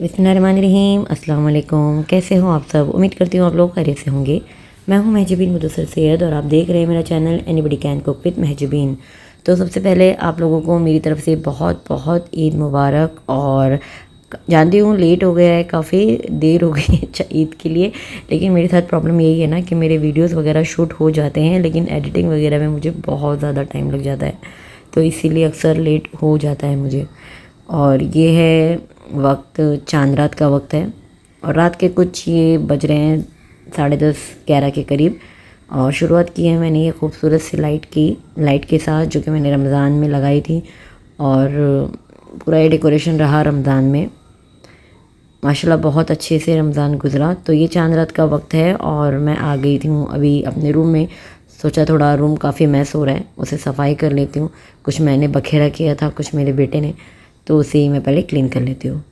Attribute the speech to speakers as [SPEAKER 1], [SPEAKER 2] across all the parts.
[SPEAKER 1] बिस्मिल्लाहिर्रहमानिर्रहीम। अस्सलाम वालेकुम। कैसे हो आप सब? उम्मीद करती हूँ आप लोग खैरियत से होंगे। मैं हूँ महजबीन मुदस्सिर सैयद और आप देख रहे हैं मेरा channel anybody can cook with Mahjabeen. तो सबसे पहले आप लोगों को मेरी तरफ से बहुत बहुत ईद मुबारक। और जानती हूँ लेट हो गया है, काफ़ी देर हो गई है ईद के लिए, लेकिन मेरे साथ प्रॉब्लम यही है ना कि मेरे वीडियोस वगैरह शूट हो जाते हैं लेकिन एडिटिंग वगैरह में मुझे बहुत ज़्यादा टाइम लग जाता है, तो इसीलिए अक्सर लेट हो जाता है मुझे। और ये है वक्त, चांद रात का वक्त है और रात के कुछ ये बज रहे हैं 10:30-11 के करीब। और शुरुआत की है मैंने ये खूबसूरत सी लाइट के साथ, जो कि मैंने रमज़ान में लगाई थी। और पूरा ये डेकोरेशन रहा रमज़ान में, माशाल्लाह बहुत अच्छे से रमज़ान गुज़रा। तो ये चांद रात का वक्त है और मैं आ गई थी हूँ अभी अपने रूम में। सोचा थोड़ा रूम काफ़ी मैस हो रहा है, उसे सफाई कर लेती हूँ। कुछ मैंने बखेरा किया था, कुछ मेरे बेटे ने, तो उसे ही मैं पहले क्लीन कर लेती हूँ।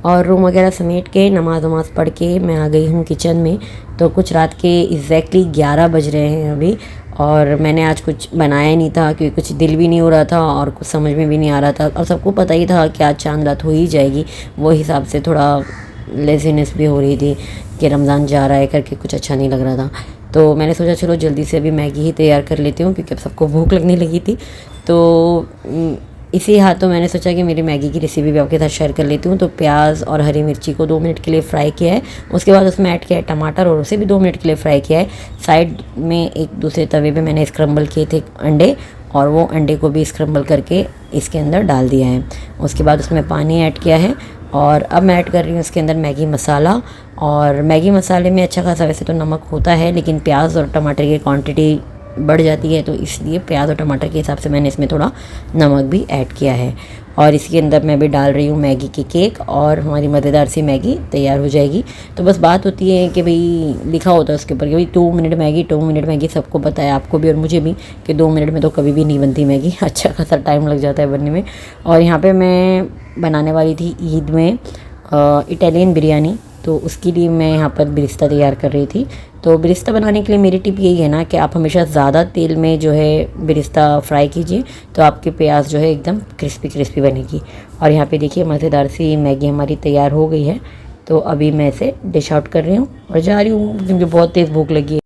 [SPEAKER 1] और रूम वगैरह समेट के नमाज वमाज पढ़ के मैं आ गई हूँ किचन में। तो कुछ रात के एग्जैक्टली 11 बज रहे हैं अभी। और मैंने आज कुछ बनाया नहीं था क्योंकि कुछ दिल भी नहीं हो रहा था और कुछ समझ में भी नहीं आ रहा था, और सबको पता ही था कि आज चांद रात हो ही जाएगी। वो हिसाब से थोड़ा लेजीनेस भी हो रही थी कि रमज़ान जा रहा है करके, कुछ अच्छा नहीं लग रहा था। तो मैंने सोचा चलो जल्दी से अभी मैगी ही तैयार कर लेती हूँ क्योंकि अब सबको भूख लगने लगी थी। तो इसी हाथों मैंने सोचा कि मेरी मैगी की रेसिपी भी आपके साथ शेयर कर लेती हूँ। तो प्याज और हरी मिर्ची को 2 मिनट के लिए फ्राई किया है, उसके बाद उसमें ऐड किया है टमाटर और उसे भी 2 मिनट के लिए फ्राई किया है। साइड में एक दूसरे तवे पे मैंने स्क्रम्बल किए थे अंडे, और वो अंडे को भी स्क्रम्बल करके इसके अंदर डाल दिया है। उसके बाद उसमें पानी ऐड किया है और अब मैं ऐड कर रही हूँ इसके अंदर मैगी मसाला। और मैगी मसाले में अच्छा खासा वैसे तो नमक होता है, लेकिन प्याज और टमाटर की क्वांटिटी बढ़ जाती है, तो इसलिए प्याज और टमाटर के हिसाब से मैंने इसमें थोड़ा नमक भी ऐड किया है। और इसके अंदर मैं भी डाल रही हूँ मैगी की केक और हमारी मज़ेदार सी मैगी तैयार हो जाएगी। तो बस बात होती है कि भाई लिखा होता है उसके ऊपर कि भाई 2 मिनट मैगी, 2 मिनट मैगी। सबको पता है, आपको भी और मुझे भी, कि 2 मिनट में तो कभी भी नहीं बनती मैगी, अच्छा खासा टाइम लग जाता है बनने में। और यहाँ पर मैं बनाने वाली थी ईद में इटालियन बिरयानी, तो उसके लिए मैं यहाँ पर बिरिस्ता तैयार कर रही थी। तो बिरिस्ता बनाने के लिए मेरी टिप यही है ना कि आप हमेशा ज़्यादा तेल में जो है बिरिस्ता फ्राई कीजिए, तो आपके प्याज जो है एकदम क्रिस्पी क्रिस्पी बनेगी। और यहाँ पे देखिए मज़ेदार सी मैगी हमारी तैयार हो गई है। तो अभी मैं इसे डिश आउट कर रही हूँ और जा रही हूँ क्योंकि बहुत तेज़ भूख लगी है।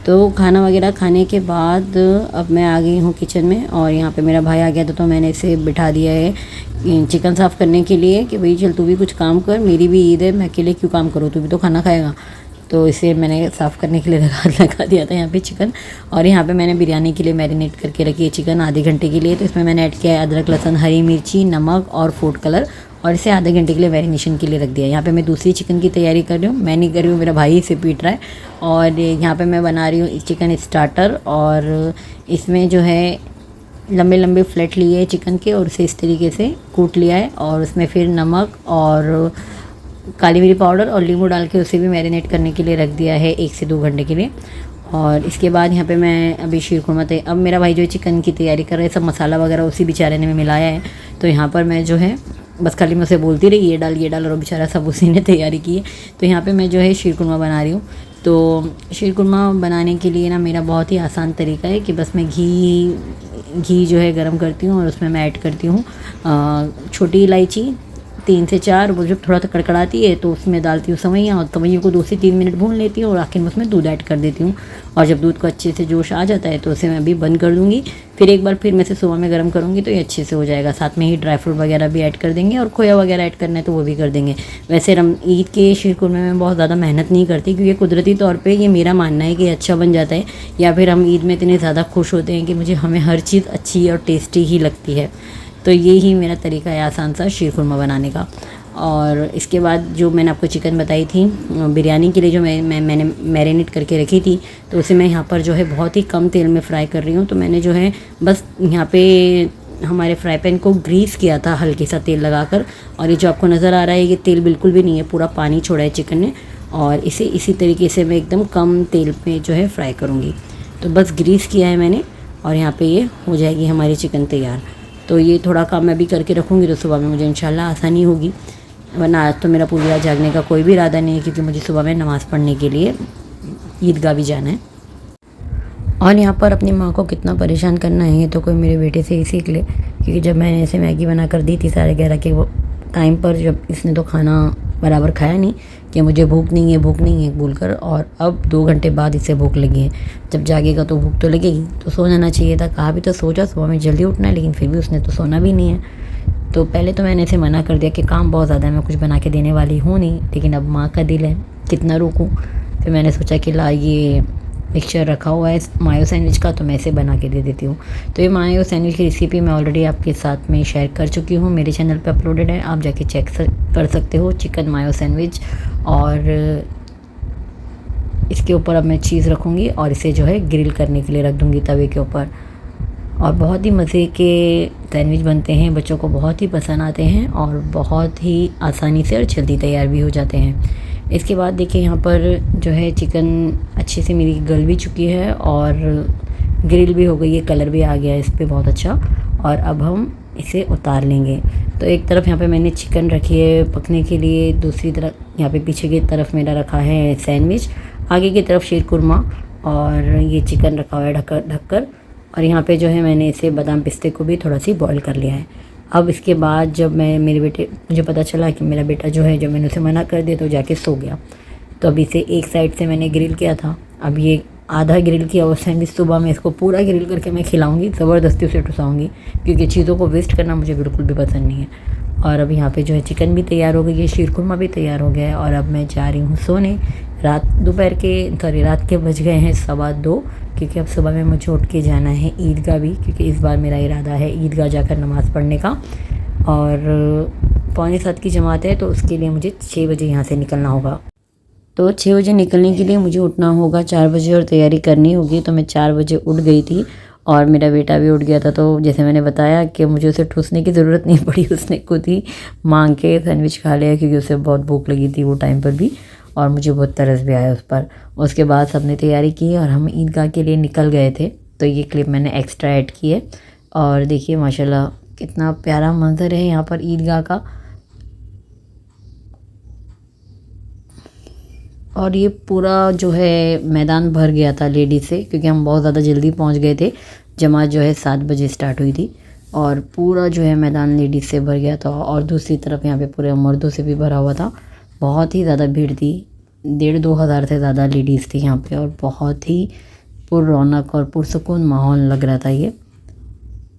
[SPEAKER 1] तो खाना वगैरह खाने के बाद अब मैं आ गई हूँ किचन में और यहाँ पे मेरा भाई आ गया था, तो मैंने इसे बिठा दिया है चिकन साफ़ करने के लिए कि भाई चल तू भी कुछ काम कर, मेरी भी ईद है, मैं अकेले क्यों काम करूँ, तू भी तो खाना खाएगा। तो इसे मैंने साफ़ करने के लिए लगा दिया था यहाँ पे चिकन। और यहाँ पे मैंने बिरयानी के लिए मैरिनेट करके रखी है चिकन आधे घंटे के लिए। तो इसमें मैंने ऐड किया है अदरक, लहसुन, हरी मिर्ची, नमक और फूड कलर, और इसे आधे घंटे के लिए मैरिनेशन के लिए रख दिया। यहाँ पे मैं दूसरी चिकन की तैयारी कर रही हूँ, मैं नहीं कर रही हूँ, मेरा भाई इसे पीट रहा है। और यहाँ पे मैं बना रही हूँ चिकन स्टार्टर, और इसमें जो है लंबे लंबे फ्लेट लिए चिकन के और उसे इस तरीके से कूट लिया है। और उसमें फिर नमक और काली मिर्च पाउडर और नींबू डाल के उसे भी मैरिनेट करने के लिए रख दिया है 1 से 2 घंटे के लिए। और इसके बाद यहाँ पे मैं अभी शीरकुरमा अब मेरा भाई जो है चिकन की तैयारी कर रहा है, सब मसाला वगैरह उसी बेचारे ने मिलाया है। तो यहाँ पर मैं जो है बस खाली मैं उसे बोलती रही ये डाल, और बेचारा सब उसी ने तैयारी की है। तो यहाँ पे मैं जो है शीरकुरमा बना रही हूँ। तो शीरकुरमा बनाने के लिए ना मेरा बहुत ही आसान तरीका है कि बस मैं घी जो है गरम करती हूँ और उसमें मैं ऐड करती हूँ छोटी इलायची 3 से 4, वो जब थोड़ा सा कड़कड़ाती है तो उसमें डालती हूँ सवैयाँ, और सवैयों को 2 से 3 मिनट भून लेती हूँ और आखिर में उसमें दूध ऐड कर देती हूँ। और जब दूध को अच्छे से जोश आ जाता है तो उसे मैं अभी बंद कर दूँगी। फिर एक बार फिर मैं इसे सुबह में गर्म करूँगी तो ये अच्छे से हो जाएगा। साथ में ही ड्राई फ्रूट वगैरह भी ऐड कर देंगे और खोया वगैरह ऐड करना है तो वो भी कर देंगे। वैसे ईद के शीरकुरमा में बहुत ज़्यादा मेहनत नहीं करती क्योंकि कुदरती तौर पर ये मेरा मानना है कि अच्छा बन जाता है, या फिर हम ईद में इतने ज़्यादा खुश होते हैं कि हमें हर चीज़ अच्छी और टेस्टी ही लगती है। तो ये ही मेरा तरीका है आसान सा शीरकुरमा बनाने का। और इसके बाद जो मैंने आपको चिकन बताई थी बिरयानी के लिए, जो मैंने मैरिनेट करके रखी थी, तो उसे मैं यहाँ पर जो है बहुत ही कम तेल में फ्राई कर रही हूँ। तो मैंने जो है बस यहाँ पे हमारे फ्राई पैन को ग्रीस किया था हल्के सा तेल लगाकर, और ये जो आपको नज़र आ रहा है ये तेल बिल्कुल भी नहीं है, पूरा पानी छोड़ा है चिकन ने। और इसे इसी तरीके से मैं एकदम कम तेल पे जो है फ्राई करूँगी। तो बस ग्रीस किया है मैंने, और यहाँ पे ये हो जाएगी हमारी चिकन तैयार। तो ये थोड़ा काम मैं भी करके रखूँगी तो सुबह में मुझे इंशाल्लाह आसानी होगी, वरना आज तो मेरा पूरी रात जागने का कोई भी इरादा नहीं है क्योंकि मुझे सुबह में नमाज़ पढ़ने के लिए ईदगाह भी जाना है। और यहाँ पर अपनी माँ को कितना परेशान करना है ये तो कोई मेरे बेटे से ही सीख ले, क्योंकि जब मैंने ऐसे मैगी बना कर दी थी 11:30 के टाइम पर जब इसने तो खाना बराबर खाया नहीं कि मुझे भूख नहीं है बोलकर, और अब 2 घंटे बाद इसे भूख लगी है। जब जागेगा तो भूख तो लगेगी, तो सो जाना चाहिए था। कहा भी तो सो जा, सुबह में जल्दी उठना है, लेकिन फिर भी उसने तो सोना भी नहीं है। तो पहले तो मैंने इसे मना कर दिया कि काम बहुत ज़्यादा है, मैं कुछ बना के देने वाली हूँ नहीं, लेकिन अब माँ का दिल है, कितना रोकूँ। फिर मैंने सोचा कि ला ये मिक्सचर रखा हुआ है मायो सैंडविच का, तो मैं इसे बना के दे देती हूँ। तो ये मायो सैंडविच की रेसिपी मैं ऑलरेडी आपके साथ में शेयर कर चुकी हूँ, मेरे चैनल पे अपलोडेड है, आप जाके चेक कर सकते हो। चिकन मायो सैंडविच, और इसके ऊपर अब मैं चीज़ रखूँगी और इसे जो है ग्रिल करने के लिए रख दूँगी तवे के ऊपर। और बहुत ही मज़े के सैंडविच बनते हैं, बच्चों को बहुत ही पसंद आते हैं और बहुत ही आसानी से और जल्दी तैयार भी हो जाते हैं। इसके बाद देखिए यहाँ पर जो है चिकन अच्छे से मेरी गल भी चुकी है और ग्रिल भी हो गई है, कलर भी आ गया है इस पर बहुत अच्छा। और अब हम इसे उतार लेंगे। तो एक तरफ यहाँ पे मैंने चिकन रखी है पकने के लिए, दूसरी तरफ यहाँ पे पीछे की तरफ मेरा रखा है सैंडविच, आगे की तरफ शीर कुरमा, और ये चिकन रखा हुआ है ढककर। और यहाँ पे जो है मैंने इसे बादाम पिस्ते को भी थोड़ा सी बॉईल कर लिया है। अब इसके बाद जब मुझे पता चला कि मेरा बेटा जो है, जब मैंने उसे मना कर दिया तो जाके सो गया, तो अभी इसे एक साइड से मैंने ग्रिल किया था, अब ये आधा ग्रिल किया हुआ सैंडविच सुबह में इसको पूरा ग्रिल करके मैं खिलाऊंगी, ज़बरदस्ती उसे ठुसाऊंगी, क्योंकि चीज़ों को वेस्ट करना मुझे बिल्कुल भी पसंद नहीं है। और अब यहाँ पे जो है चिकन भी तैयार हो गई है, शीर खुरमा भी तैयार हो गया है, और अब मैं जा रही हूँ सोने। रात के बज गए हैं 2:15, क्योंकि अब सुबह में मुझे उठ के जाना है ईदगाह भी, क्योंकि इस बार मेरा इरादा है ईदगाह जाकर नमाज़ पढ़ने का। और 6:45 की जमात है, तो उसके लिए मुझे 6 बजे यहाँ से निकलना होगा। तो 6 बजे निकलने के लिए मुझे उठना होगा 4 बजे और तैयारी करनी होगी। तो मैं 4 बजे उठ गई थी और मेरा बेटा भी उठ गया था। तो जैसे मैंने बताया कि मुझे उसे ठूसने की ज़रूरत नहीं पड़ी, उसने खुद ही मांग के सैंडविच खा लिया, क्योंकि उसे बहुत भूख लगी थी वो टाइम पर भी, और मुझे बहुत तरस भी आया उस पर। उसके बाद सबने तैयारी की और हम ईदगाह के लिए निकल गए थे। तो ये क्लिप मैंने एक्स्ट्रा ऐड की है। और देखिए माशाल्लाह कितना प्यारा मंजर है यहाँ पर ईदगाह का। और ये पूरा जो है मैदान भर गया था लेडीज़ से, क्योंकि हम बहुत ज़्यादा जल्दी पहुंच गए थे। जमात जो है 7 बजे स्टार्ट हुई थी, और पूरा जो है मैदान लेडीज़ से भर गया था। और दूसरी तरफ यहाँ पे पूरे मर्दों से भी भरा हुआ था। बहुत ही ज़्यादा भीड़ थी, 1,500-2 हज़ार से ज़्यादा लेडीज़ थी यहाँ पे, और बहुत ही पुररौनक और पुरसुकून माहौल लग रहा था ये।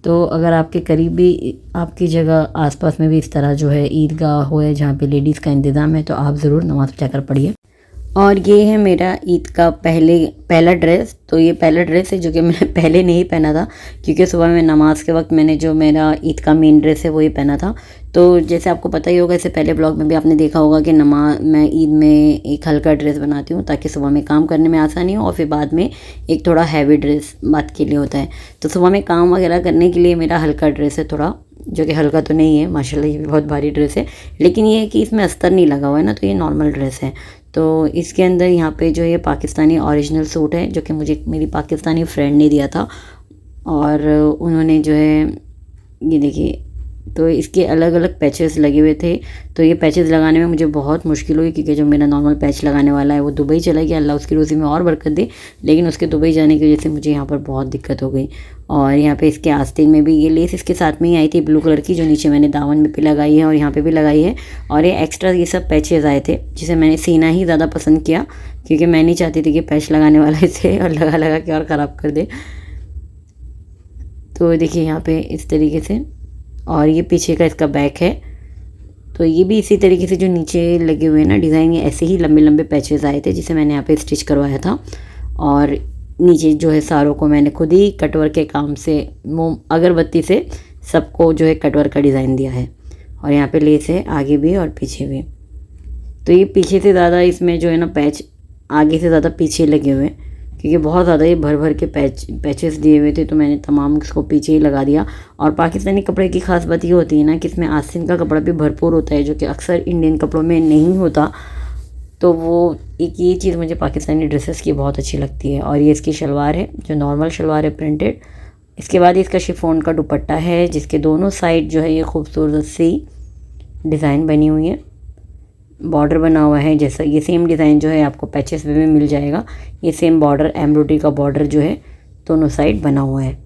[SPEAKER 1] तो अगर आपके करीब भी, आपकी जगह आसपास में भी इस तरह जो है ईदगाह हो है जहाँ पे लेडीज़ का इंतज़ाम है, तो आप ज़रूर नमाज़ जाकर पढ़िए। और ये है मेरा ईद का पहला ड्रेस। तो ये पहला ड्रेस है जो कि मैंने पहले नहीं पहना था, क्योंकि सुबह में नमाज के वक्त मैंने जो मेरा ईद का मेन ड्रेस है वही पहना था। तो जैसे आपको पता ही होगा, इससे पहले ब्लॉग में भी आपने देखा होगा कि मैं ईद में एक हल्का ड्रेस बनाती हूँ ताकि सुबह में काम करने में आसानी हो, और फिर बाद में एक थोड़ा हैवी ड्रेस बात के लिए होता है। तो सुबह में काम वगैरह करने के लिए मेरा हल्का ड्रेस है थोड़ा, जो कि हल्का तो नहीं है माशाल्लाह, ये भी बहुत भारी ड्रेस है, लेकिन ये है कि इसमें अस्तर नहीं लगा हुआ है ना, तो ये नॉर्मल ड्रेस है। तो इसके अंदर यहाँ पे जो ये पाकिस्तानी ओरिजिनल सूट है, जो कि मुझे मेरी पाकिस्तानी फ्रेंड ने दिया था, और उन्होंने जो है ये देखिए, तो इसके अलग अलग पैचेस लगे हुए थे। तो ये पैचेस लगाने में मुझे बहुत मुश्किल हुई, क्योंकि जो मेरा नॉर्मल पैच लगाने वाला है वो दुबई चला गया, अल्लाह उसकी रोज़ी में और बरकत दे, लेकिन उसके दुबई जाने की वजह से मुझे यहाँ पर बहुत दिक्कत हो गई। और यहाँ पे इसके आस्तीन में भी ये लेस इसके साथ में ही आई थी ब्लू कलर की, जो नीचे मैंने दामन में भी लगाई है और यहाँ पे भी लगाई है। और ये एक्स्ट्रा ये सब पैचेस आए थे, जिसे मैंने सीना ही ज़्यादा पसंद किया, क्योंकि मैं नहीं चाहती थी कि पैच लगाने वाला इसे और लगा लगा के और ख़राब कर दे। तो देखिए यहाँ पे इस तरीके से, और ये पीछे का इसका बैक है। तो ये भी इसी तरीके से जो नीचे लगे हुए हैं ना डिज़ाइन, ये ऐसे ही लंबे लंबे पैचेस आए थे, जिसे मैंने यहाँ पे स्टिच करवाया था। और नीचे जो है सारों को मैंने खुद ही कटवर्क के काम से, अगरबत्ती से सबको जो है कटवर्क का डिज़ाइन दिया है। और यहाँ पे लेस है आगे भी और पीछे भी। तो ये पीछे से ज़्यादा इसमें जो है ना पैच आगे से ज़्यादा पीछे लगे हुए हैं, क्योंकि बहुत ज़्यादा ये भर भर के पैचेस दिए हुए थे, तो मैंने तमाम इसको पीछे ही लगा दिया। और पाकिस्तानी कपड़े की खास बात ये होती है ना कि इसमें आस्तीन का कपड़ा भी भरपूर होता है, जो कि अक्सर इंडियन कपड़ों में नहीं होता। तो वो एक ये चीज़ मुझे पाकिस्तानी ड्रेसेस की बहुत अच्छी लगती है। और ये इसकी शलवार है, जो नॉर्मल शलवार है प्रिंटेड। इसके बाद इसका शिफॉन का दुपट्टा है, जिसके दोनों साइड जो है ये खूबसूरत सी डिज़ाइन बनी हुई है, बॉर्डर बना हुआ है। जैसा ये सेम डिज़ाइन जो है आपको पैचेस में भी मिल जाएगा। ये सेम बॉर्डर, एम्ब्रॉयडरी का बॉर्डर जो है दोनों साइड बना हुआ है।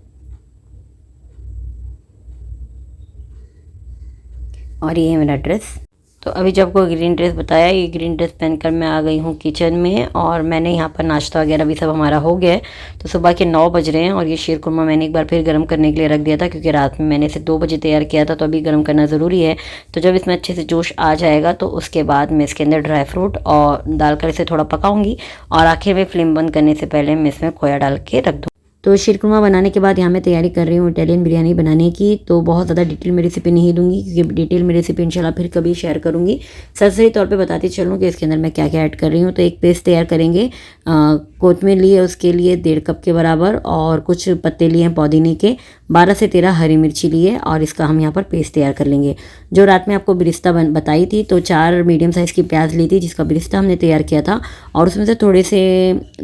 [SPEAKER 1] और ये है मेरा ड्रेस। तो अभी जब आपको ग्रीन ड्रेस बताया, ये ग्रीन ड्रेस पहनकर मैं आ गई हूँ किचन में और मैंने यहाँ पर नाश्ता वगैरह भी सब हमारा हो गया है। तो सुबह के 9 बज रहे हैं और ये शीर कुरमा मैंने एक बार फिर गर्म करने के लिए रख दिया था, क्योंकि रात में मैंने इसे 2 बजे तैयार किया था, तो अभी गर्म करना ज़रूरी है। तो जब इसमें अच्छे से जोश आ जाएगा तो उसके बाद मैं इसके अंदर ड्राई फ्रूट और डालकर इसे थोड़ा पकाऊँगी और आखिर में फ्लेम बंद करने से पहले मैं इसमें खोया डाल के रख दूँ। तो शीर कुरमा बनाने के बाद यहाँ मैं तैयारी कर रही हूँ इटालियन बिरयानी बनाने की। तो बहुत ज़्यादा डिटेल में रेसिपी नहीं दूंगी, क्योंकि डिटेल में रेसिपी इंशाल्लाह फिर कभी शेयर करूँगी। सरसरी तौर पे बताती चलूँ कि इसके अंदर मैं क्या क्या ऐड कर रही हूँ। तो एक पेस्ट तैयार करेंगे, कोतमीर लिए उसके लिए 1.5 कप के बराबर, और कुछ पत्ते लिए हैं पुदीने के, 12 से 13 हरी मिर्ची लिए, और इसका हम यहाँ पर पेस्ट तैयार कर लेंगे। जो रात में आपको बिरिस्ता बताई थी, तो 4 मीडियम साइज़ की प्याज ली थी जिसका बिरिस्ता हमने तैयार किया था, और उसमें से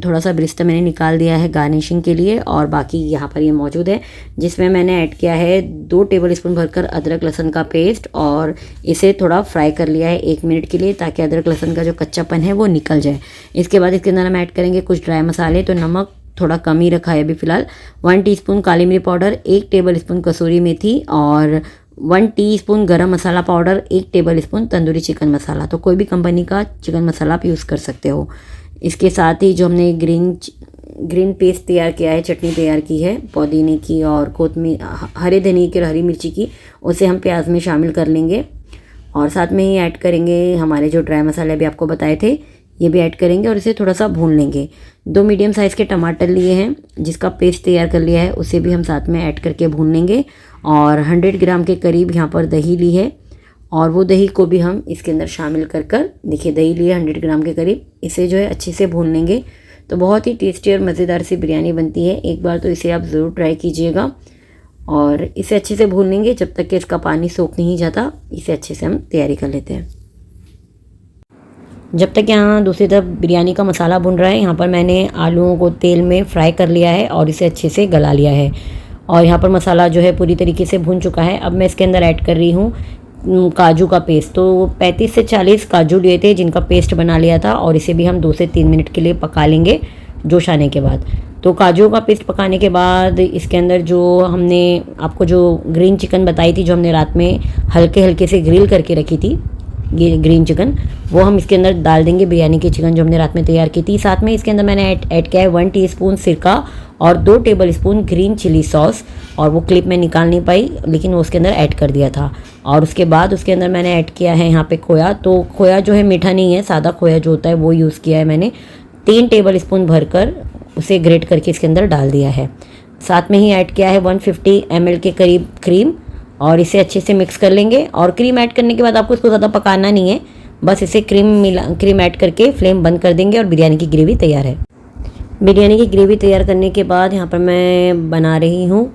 [SPEAKER 1] थोड़ा सा बिरिस्ता मैंने निकाल दिया है गार्निशिंग के लिए, और बाकी यहाँ पर ये मौजूद है, जिसमें मैंने ऐड किया है 2 टेबल स्पून भरकर अदरक लहसुन का पेस्ट, और इसे थोड़ा फ्राई कर लिया है 1 मिनट के लिए, ताकि अदरक लहसुन का जो कच्चापन है वो निकल जाए। इसके बाद इसके अंदर हम ऐड करेंगे कुछ ड्राई मसाले। तो नमक थोड़ा कम ही रखा है अभी फ़िलहाल, 1 टीस्पून काली मिर्च powder, 1 tablespoon kasuri methi, और 1 teaspoon garam masala powder, 1 tablespoon tandoori chicken masala. तो कोई भी कंपनी का चिकन मसाला आप यूज़ कर सकते हो। इसके साथ ही जो हमने ग्रीन पेस्ट तैयार किया है, चटनी तैयार की है पुदीने की और कोतमीर, हरे धनिए की और हरी मिर्ची की, उसे हम प्याज में शामिल कर लेंगे, और साथ में ही ऐड करेंगे हमारे जो ड्राई मसाले अभी आपको बताए थे, ये भी ऐड करेंगे और इसे थोड़ा सा भून लेंगे। 2 मीडियम साइज़ के टमाटर लिए हैं जिसका पेस्ट तैयार कर लिया है, उसे भी हम साथ में ऐड करके भून लेंगे, और 100 ग्राम के करीब यहाँ पर दही ली है, और वो दही को भी हम इसके अंदर शामिल कर देखिए, दही लिए 100 ग्राम के करीब, इसे जो है अच्छे से भून लेंगे। तो बहुत ही टेस्टी और मज़ेदार सी बिरयानी बनती है। एक बार तो इसे आप ज़रूर ट्राई कीजिएगा, और इसे अच्छे से भून लेंगे जब तक कि इसका पानी सोख नहीं जाता। इसे अच्छे से हम तैयारी कर लेते हैं। जब तक यहाँ दूसरी तरफ बिरयानी का मसाला भुन रहा है, यहाँ पर मैंने आलूओं को तेल में फ्राई कर लिया है और इसे अच्छे से गला लिया है, और यहाँ पर मसाला जो है पूरी तरीके से भुन चुका है। अब मैं इसके अंदर ऐड कर रही हूँ काजू का पेस्ट। तो 35 से 40 काजू लिए थे जिनका पेस्ट बना लिया था, और इसे भी हम 2 से 3 मिनट के लिए पका लेंगे जोश आने के बाद। तो काजू का पेस्ट पकाने के बाद इसके अंदर जो हमने आपको जो ग्रीन चिकन बताई थी, जो हमने रात में हल्के हल्के से ग्रिल करके रखी थी, ये ग्रीन चिकन, वो हम इसके अंदर डाल देंगे, बिरयानी की चिकन जो हमने रात में तैयार की थी। साथ में इसके अंदर मैंने ऐड किया है 1 टीस्पून सिरका और 2 tablespoon green chilli sauce, और वो क्लिप में निकाल नहीं पाई लेकिन वो उसके अंदर ऐड कर दिया था। और उसके बाद उसके अंदर मैंने ऐड किया है यहाँ पे खोया। तो खोया जो है मीठा नहीं है, सादा खोया जो होता है वो यूज़ किया है मैंने। 3 टेबल स्पून भरकर उसे ग्रेट करके इसके अंदर डाल दिया है। साथ में ही ऐड किया है 150 ml के करीब क्रीम, और इसे अच्छे से मिक्स कर लेंगे। और क्रीम ऐड करने के बाद आपको इसको ज़्यादा पकाना नहीं है, बस इसे क्रीम ऐड करके फ्लेम बंद कर देंगे और बिरयानी की ग्रेवी तैयार है। बिरयानी की ग्रेवी तैयार करने के बाद यहाँ पर मैं बना रही हूँ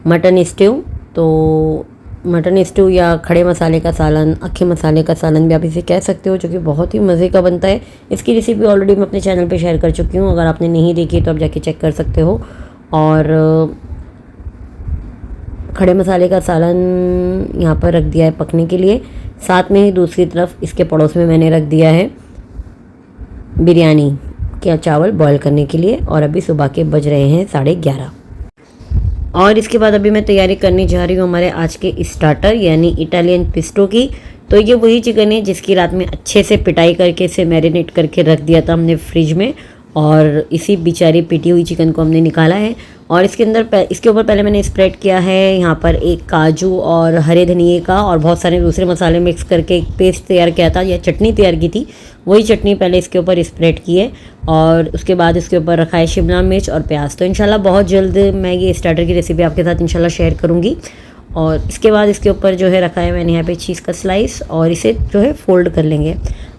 [SPEAKER 1] मटन स्ट्यू। तो मटन स्ट्यू या खड़े मसाले का सालन, अक्खे मसाले का सालन भी आप इसे कह सकते हो, जो कि बहुत ही मज़े का बनता है। इसकी रेसिपी ऑलरेडी मैं अपने चैनल पे शेयर कर चुकी हूँ, अगर आपने नहीं देखी तो आप जाके चेक कर सकते हो। और खड़े मसाले का सालन यहाँ पर रख दिया है पकने के लिए। साथ में ही दूसरी तरफ इसके पड़ोस में मैंने रख दिया है बिरयानी के चावल बॉईल करने के लिए, और अभी सुबह के बज रहे हैं 11:30। और इसके बाद अभी मैं तैयारी करने जा रही हूँ हमारे आज के स्टार्टर यानी इटालियन पिस्टो की। तो ये वही चिकन है जिसकी रात में अच्छे से पिटाई करके इसे मैरिनेट करके रख दिया था हमने फ्रिज में, और इसी बेचारी पिटी हुई चिकन को हमने निकाला है। और इसके ऊपर पहले मैंने स्प्रेड किया है यहाँ पर एक काजू और हरे धनिए का और बहुत सारे दूसरे मसाले मिक्स करके एक पेस्ट तैयार किया था या चटनी तैयार की थी, वही चटनी पहले इसके ऊपर स्प्रेड की है। और उसके बाद इसके ऊपर रखा है शिमला मिर्च और प्याज। तो इंशाल्लाह बहुत जल्द मैं ये स्टार्टर की रेसिपी आपके साथ इंशाल्लाह शेयर करूँगी। और इसके बाद इसके ऊपर जो है रखा है मैंने यहाँ पे चीज़ का स्लाइस, और इसे जो है फोल्ड कर लेंगे।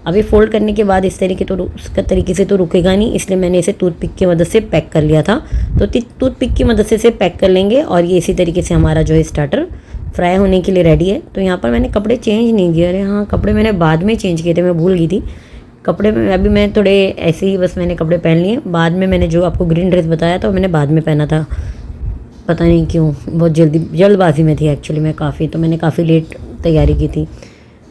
[SPEAKER 1] अभी फोल्ड करने के बाद इस तरीके से तो रुकेगा नहीं, इसलिए मैंने इसे टूथपिक की मदद से पैक कर लिया था। तो टूथपिक की मदद से इसे पैक कर लेंगे, और ये इसी तरीके से हमारा जो है स्टार्टर फ्राई होने के लिए रेडी है। तो यहाँ पर मैंने कपड़े चेंज नहीं किए, अरे हाँ कपड़े मैंने बाद में चेंज किए थे, मैं भूल गई थी। कपड़े में अभी मैं थोड़े ऐसे ही बस मैंने कपड़े पहन लिए, बाद में मैंने जो आपको ग्रीन ड्रेस बताया था मैंने बाद में पहना था, पता नहीं क्यों, बहुत जल्दबाजी में थी एक्चुअली मैं काफ़ी, तो मैंने काफ़ी लेट तैयारी की थी।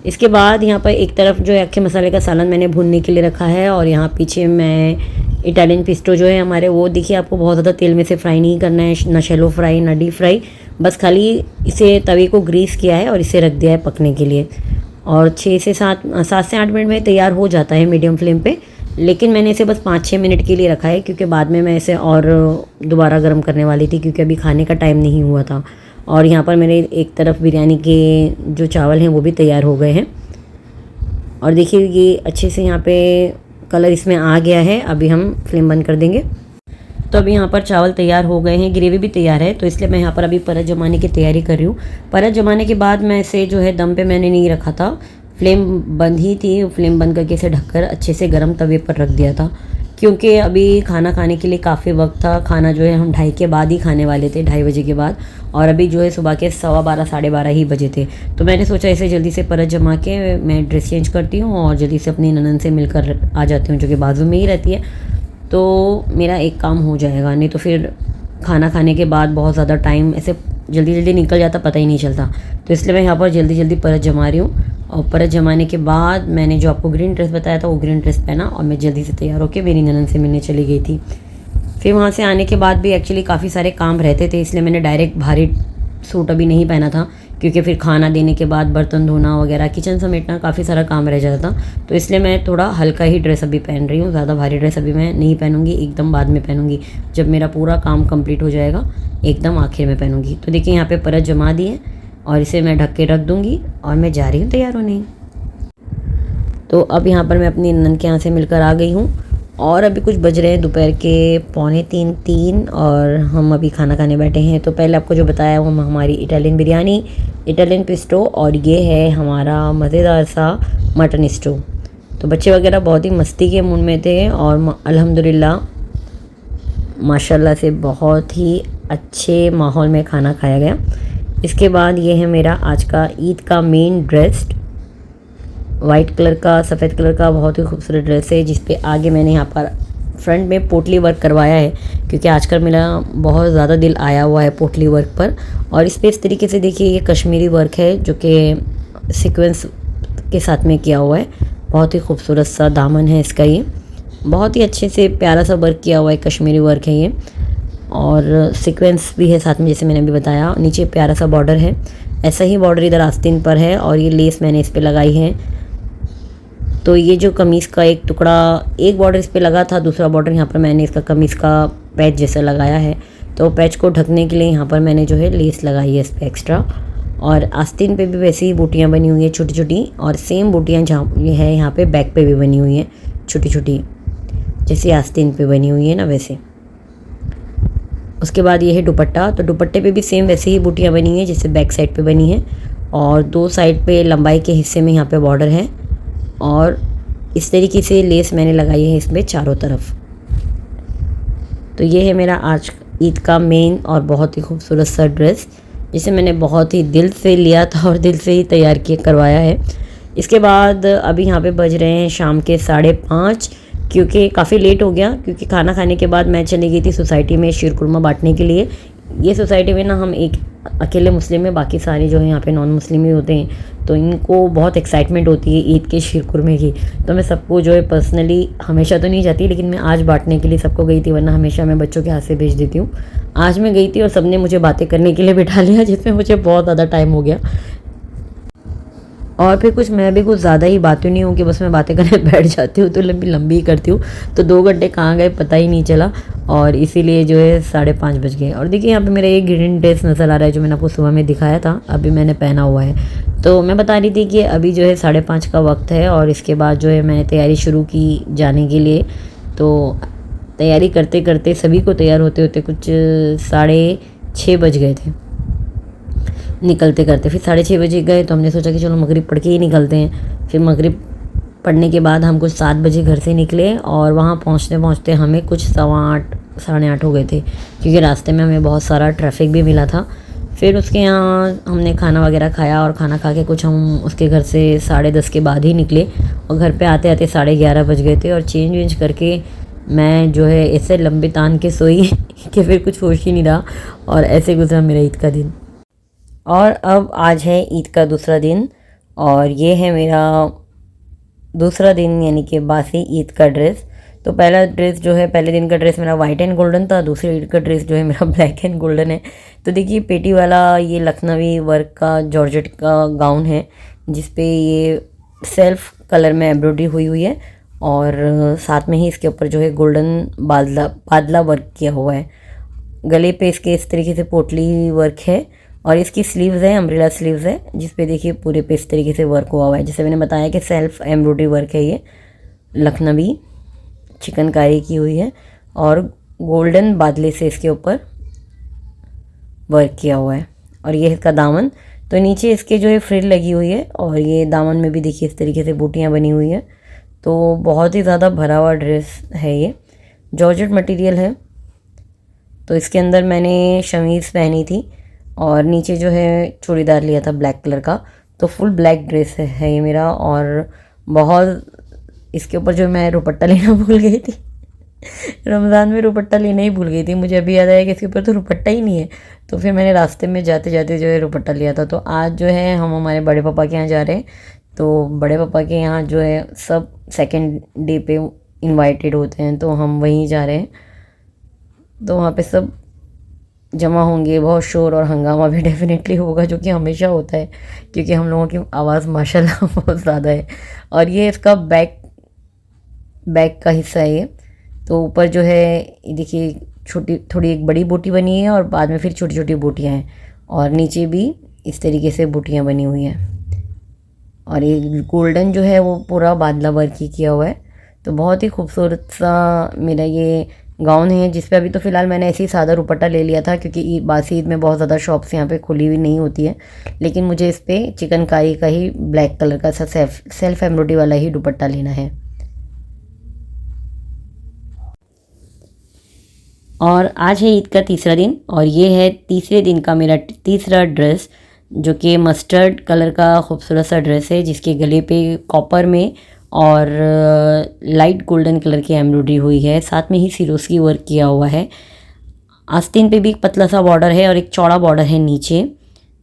[SPEAKER 1] इसके बाद यहाँ पर एक तरफ जो है अक्खे मसाले का सालन मैंने भूनने के लिए रखा है, और यहाँ पीछे मैं इटालियन पिस्टो जो है हमारे, वो देखिए आपको बहुत ज़्यादा तेल में से फ्राई नहीं करना है, ना शैलो फ्राई ना डीप फ्राई, बस खाली इसे तवे को ग्रीस किया है और इसे रख दिया है पकने के लिए। और 7 से 8 मिनट में तैयार हो जाता है मीडियम फ्लेम पे। लेकिन मैंने इसे बस 5-6 मिनट के लिए रखा है, क्योंकि बाद में मैं इसे और दोबारा गर्म करने वाली थी, क्योंकि अभी खाने का टाइम नहीं हुआ था। और यहाँ पर मेरे एक तरफ बिरयानी के जो चावल हैं वो भी तैयार हो गए हैं। और देखिए ये अच्छे से यहाँ पे कलर इसमें आ गया है। अभी हम फ्लेम बंद कर देंगे। तो अभी यहाँ पर चावल तैयार हो गए हैं, ग्रेवी भी तैयार है। तो इसलिए मैं यहाँ पर अभी परत जमाने की तैयारी कर रही हूँ। परत जमाने के बाद मैं इसे जो है दम पे मैंने नहीं रखा था, फ्लेम बंद ही थी। फ्लेम बंद करके इसे ढककर अच्छे से गर्म तवे पर रख दिया था, क्योंकि अभी खाना खाने के लिए काफ़ी वक्त था। खाना जो है हम 2:30 के बाद ही खाने वाले थे, 2:30 बजे के बाद। और अभी जो है सुबह के 12:15 12:30 ही बजे थे। तो मैंने सोचा इसे जल्दी से परत जमा के मैं ड्रेस चेंज करती हूँ और जल्दी से अपनी ननद से मिलकर आ जाती हूँ, जो कि बाजू में ही रहती है। तो मेरा एक काम हो जाएगा, नहीं तो फिर खाना खाने के बाद बहुत ज़्यादा टाइम ऐसे जल्दी जल्दी निकल जाता, पता ही नहीं चलता। तो इसलिए मैं यहाँ पर जल्दी जल्दी परत जमा रही हूँ। और परत जमाने के बाद मैंने जो आपको ग्रीन ड्रेस बताया था वो ग्रीन ड्रेस पहना और मैं जल्दी से तैयार होकर मेरी ननद से मिलने चली गई थी। फिर वहाँ से आने के बाद भी एक्चुअली काफ़ी सारे काम रहते थे, इसलिए मैंने डायरेक्ट भारी सूट अभी नहीं पहना था, क्योंकि फिर खाना देने के बाद बर्तन धोना वगैरह, किचन समेटना, काफ़ी सारा काम रह जाता था। तो इसलिए मैं थोड़ा हल्का ही ड्रेस अभी पहन रही हूँ। ज़्यादा भारी ड्रेस अभी मैं नहीं पहनूंगी, एकदम बाद में पहनूंगी, जब मेरा पूरा काम कंप्लीट हो जाएगा, एकदम आखिर में पहनूंगी। तो देखिए यहाँ पे परत जमा दी है और इसे मैं ढक के रख दूँगी और मैं जा रही हूँ तैयार होने। तो अब यहाँ पर मैं अपनी ननद के यहाँ से मिलकर आ गई हूँ और अभी कुछ बज रहे हैं दोपहर के 2:45-3 और हम अभी खाना खाने बैठे हैं। तो पहले आपको जो बताया वो हमारी इटालियन बिरयानी, इटालियन पिस्टो, और ये है हमारा मज़ेदार सा मटन स्टू। तो बच्चे वगैरह बहुत ही मस्ती के मूड में थे और अल्हम्दुलिल्लाह माशाल्लाह से बहुत ही अच्छे माहौल में खाना खाया गया। इसके बाद ये है मेरा आज का ईद का मेन ड्रेस, वाइट कलर का, सफ़ेद कलर का बहुत ही खूबसूरत ड्रेस है, जिस पे आगे मैंने यहाँ पर फ्रंट में पोटली वर्क करवाया है, क्योंकि आजकल मेरा बहुत ज़्यादा दिल आया हुआ है पोटली वर्क पर। और इस पर इस तरीके से देखिए ये कश्मीरी वर्क है, जो कि सीक्वेंस के साथ में किया हुआ है। बहुत ही खूबसूरत सा दामन है इसका, ये बहुत ही अच्छे से प्यारा सा वर्क किया हुआ है, कश्मीरी वर्क है ये। और सीक्वेंस भी है साथ में, जैसे मैंने अभी बताया। नीचे प्यारा सा बॉर्डर है, ऐसा ही बॉर्डर इधर आस्तीन पर है और ये लेस मैंने इस पर लगाई है। तो ये जो कमीज़ का एक टुकड़ा, एक बॉर्डर इस पे लगा था, दूसरा बॉर्डर यहाँ पर मैंने इसका कमीज़ का पैच जैसा लगाया है। तो पैच को ढकने के लिए यहाँ पर मैंने जो है लेस लगाई है इस पर एक्स्ट्रा। और आस्तीन पे भी वैसे ही बूटियाँ बनी हुई हैं छोटी छोटी, और सेम बूटियाँ जहाँ ये है यहाँ पे बैक पे भी बनी हुई हैं छोटी छोटी, जैसे आस्तीन पे बनी हुई है ना वैसे। उसके बाद ये है दुपट्टा। तो दुपट्टे पे भी सेम वैसे ही बूटियाँ बनी हैं जैसे बैक साइड पे बनी है, और 2 साइड पे लंबाई के हिस्से में यहाँ पे बॉर्डर है। और इस तरीके से लेस मैंने लगाई है इसमें चारों तरफ। तो ये है मेरा आज ईद का मेन और बहुत ही खूबसूरत सा ड्रेस, जिसे मैंने बहुत ही दिल से लिया था और दिल से ही तैयार किया करवाया है। इसके बाद अभी यहाँ पे बज रहे हैं शाम के 5:30, क्योंकि काफ़ी लेट हो गया, क्योंकि खाना खाने के बाद मैं चली गई थी सोसाइटी में शीरकुरमा बांटने के लिए। ये सोसाइटी में ना हम एक अकेले मुस्लिम है, बाकी सारे जो है यहाँ पे नॉन मुस्लिम ही होते हैं। तो इनको बहुत एक्साइटमेंट होती है ईद के शीरकुरमे की। तो मैं सबको जो है पर्सनली, हमेशा तो नहीं जाती, लेकिन मैं आज बांटने के लिए सबको गई थी, वरना हमेशा मैं बच्चों के हाथ से भेज देती हूँ। आज मैं गई थी और सबने मुझे बातें करने के लिए बिठा लिया, जिसमें मुझे बहुत ज़्यादा टाइम हो गया। और फिर मैं भी कुछ ज़्यादा ही बातें नहीं हूँ कि बस मैं बातें करने बैठ जाती हूँ, तो लंबी ही करती हूँ। तो 2 घंटे कहाँ गए पता ही नहीं चला, और इसीलिए जो है 5:30 बज गए। और देखिए यहाँ पे मेरा ये ग्रीन ड्रेस नज़र आ रहा है, जो मैंने आपको सुबह में दिखाया था, अभी मैंने पहना हुआ है। तो मैं बता रही थी कि अभी जो है 5:30 का वक्त है, और इसके बाद जो है मैंने तैयारी शुरू की जाने के लिए। तो तैयारी करते करते, सभी को तैयार होते होते कुछ 6:30 बज गए थे निकलते करते। फिर 6:30 बजे गए, तो हमने सोचा कि चलो मगरिब पढ़ के ही निकलते हैं। फिर मगरिब पढ़ने के बाद हम कुछ 7 बजे घर से निकले, और वहाँ पहुँचते पहुँचते हमें कुछ 8:15 8:30 हो गए थे, क्योंकि रास्ते में हमें बहुत सारा ट्रैफिक भी मिला था। फिर उसके यहाँ हमने खाना वगैरह खाया, और खाना खा के कुछ हम उसके घर से 10:30 के बाद ही निकले, और घर पे आते आते 11:30 बज गए थे। और चेंज वेंज करके मैं जो है ऐसे लंबे तान के सोई कि फिर कुछ होश ही नहीं रहा, और ऐसे गुजरा मेरा ईद का दिन। और अब आज है ईद का दूसरा दिन, और ये है मेरा दूसरा दिन, यानी कि बासी ईद का ड्रेस। तो पहला ड्रेस जो है, पहले दिन का ड्रेस मेरा वाइट एंड गोल्डन था, दूसरे दिन का ड्रेस जो है मेरा ब्लैक एंड गोल्डन है। तो देखिए पेटी वाला ये लखनवी वर्क का जॉर्जेट का गाउन है, जिसपे ये सेल्फ कलर में एम्ब्रॉयडरी हुई हुई है और साथ में ही इसके ऊपर जो है गोल्डन बादला वर्क किया हुआ है। गले पे इसके इस तरीके से पोटली वर्क है और इसकी स्लीव्स है, अम्ब्रेला स्लीव्स है, जिस पे देखिए पूरे पे इस तरीके से वर्क हुआ हुआ है। जैसे मैंने बताया कि सेल्फ एम्ब्रॉयडरी वर्क है, ये लखनवी चिकनकारी की हुई है और गोल्डन बादले से इसके ऊपर वर्क किया हुआ है। और ये इसका दामन, तो नीचे इसके जो है फ्रिल लगी हुई है और ये दामन में भी देखिए इस तरीके से बूटियाँ बनी हुई है। तो बहुत ही ज़्यादा भरा हुआ ड्रेस है, ये जॉर्जेट मटेरियल है। तो इसके अंदर मैंने शमीज़ पहनी थी और नीचे जो है चूड़ीदार लिया था ब्लैक कलर का। तो फुल ब्लैक ड्रेस है ये मेरा। और बहुत इसके ऊपर जो मैं दुपट्टा लेना भूल गई थी रमज़ान में दुपट्टा लेना ही भूल गई थी। मुझे अभी याद आया कि इसके ऊपर तो दुपट्टा ही नहीं है, तो फिर मैंने रास्ते में जाते जाते जो है दुपट्टा लिया था। तो आज जो है हम हमारे बड़े पापा के यहाँ जा रहे हैं। तो बड़े पापा के यहाँ जो है सब सेकेंड डे पे इनवाइटेड होते हैं, तो हम वहीं जा रहे हैं। तो वहाँ पे सब जमा होंगे, बहुत शोर और हंगामा भी डेफिनेटली होगा, जो कि हमेशा होता है क्योंकि हम लोगों की आवाज़ माशाल्लाह बहुत ज़्यादा है। और ये इसका बैक का हिस्सा है ये। तो ऊपर जो है देखिए छोटी थोड़ी एक बड़ी बूटी बनी है और बाद में फिर छोटी छोटी बूटियाँ हैं और नीचे भी इस तरीके से बूटियाँ बनी हुई हैं। और ये गोल्डन जो है वो पूरा बादला वर्क ही किया हुआ है। तो बहुत ही खूबसूरत सा मेरा ये गाउन है, जिस पे अभी तो फ़िलहाल मैंने ऐसे ही सादा दुपट्टा ले लिया था क्योंकि बासी ईद में बहुत ज़्यादा शॉप्स यहाँ पे खुली हुई नहीं होती है। लेकिन मुझे इस पर चिकनकारी का ही ब्लैक कलर का सा सेल्फ एम्ब्रॉयडरी वाला ही दुपट्टा लेना है। और आज है ईद का तीसरा दिन और ये है तीसरे दिन का मेरा तीसरा ड्रेस, जो कि मस्टर्ड कलर का खूबसूरत सा ड्रेस है, जिसके गले पे कॉपर में और लाइट गोल्डन कलर की एम्ब्रॉयडरी हुई है। साथ में ही सिरोस्की वर्क किया हुआ है। आस्तीन पे भी एक पतला सा बॉर्डर है और एक चौड़ा बॉर्डर है नीचे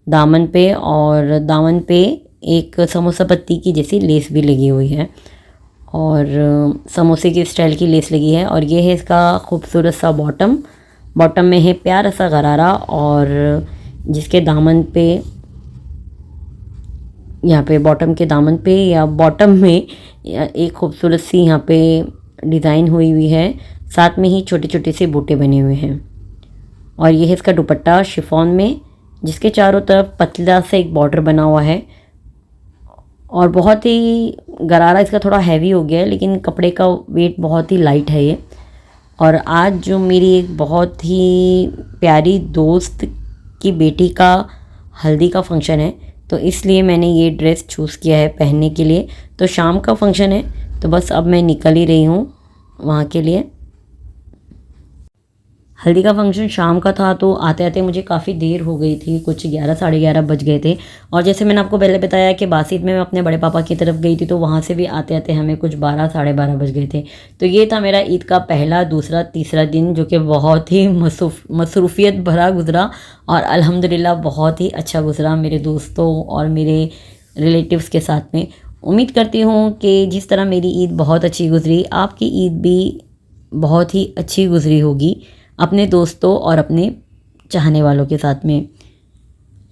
[SPEAKER 1] दामन पे, और दामन पे एक समोसा पत्ती की जैसी लेस भी लगी हुई है और समोसे के स्टाइल की लेस लगी है। और ये है इसका खूबसूरत सा बॉटम में है प्यारा सा गरारा, और जिसके दामन पे यहाँ पे बॉटम के दामन पे या बॉटम में एक खूबसूरत सी यहाँ पे डिज़ाइन हुई हुई है। साथ में ही छोटे छोटे से बूटे बने हुए हैं। और ये है इसका दुपट्टा शिफॉन में, जिसके चारों तरफ पतला सा एक बॉर्डर बना हुआ है और बहुत ही गरारा इसका थोड़ा हैवी हो गया है, लेकिन कपड़े का वेट बहुत ही लाइट है ये। और आज जो मेरी एक बहुत ही प्यारी दोस्त की बेटी का हल्दी का फंक्शन है, तो इसलिए मैंने ये ड्रेस चूज़ किया है पहनने के लिए। तो शाम का फंक्शन है, तो बस अब मैं निकल ही रही हूँ वहाँ के लिए। हल्दी का फंक्शन शाम का था, तो आते आते मुझे काफ़ी देर हो गई थी, कुछ 11 साढ़े 11 बज गए थे। और जैसे मैंने आपको पहले बताया कि बासीत में मैं अपने बड़े पापा की तरफ गई थी, तो वहाँ से भी आते आते हमें कुछ 12 साढ़े 12 बज गए थे। तो ये था मेरा ईद का पहला, दूसरा, तीसरा दिन, जो कि बहुत ही मसरूफ़ियत भरा गुजरा और अल्हम्दुलिल्लाह बहुत ही अच्छा गुजरा मेरे दोस्तों और मेरे रिलेटिव्स के साथ में। उम्मीद करती हूँ कि जिस तरह मेरी ईद बहुत अच्छी गुजरी, आपकी ईद भी बहुत ही अच्छी गुजरी होगी अपने दोस्तों और अपने चाहने वालों के साथ में।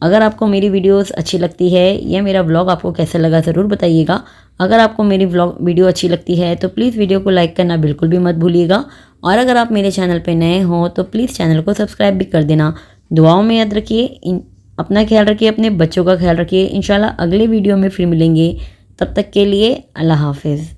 [SPEAKER 1] अगर आपको मेरी वीडियोस अच्छी लगती है या मेरा व्लॉग आपको कैसा लगा ज़रूर बताइएगा। अगर आपको मेरी वीडियो अच्छी लगती है तो प्लीज़ वीडियो को लाइक करना बिल्कुल भी मत भूलिएगा। और अगर आप मेरे चैनल पे नए हो तो प्लीज़ चैनल को सब्सक्राइब भी कर देना। दुआओं में याद रखिए, अपना ख्याल रखिए, अपने बच्चों का ख्याल रखिए। इंशाल्लाह अगले वीडियो में फिर मिलेंगे। तब तक के लिए अल्लाह हाफिज़।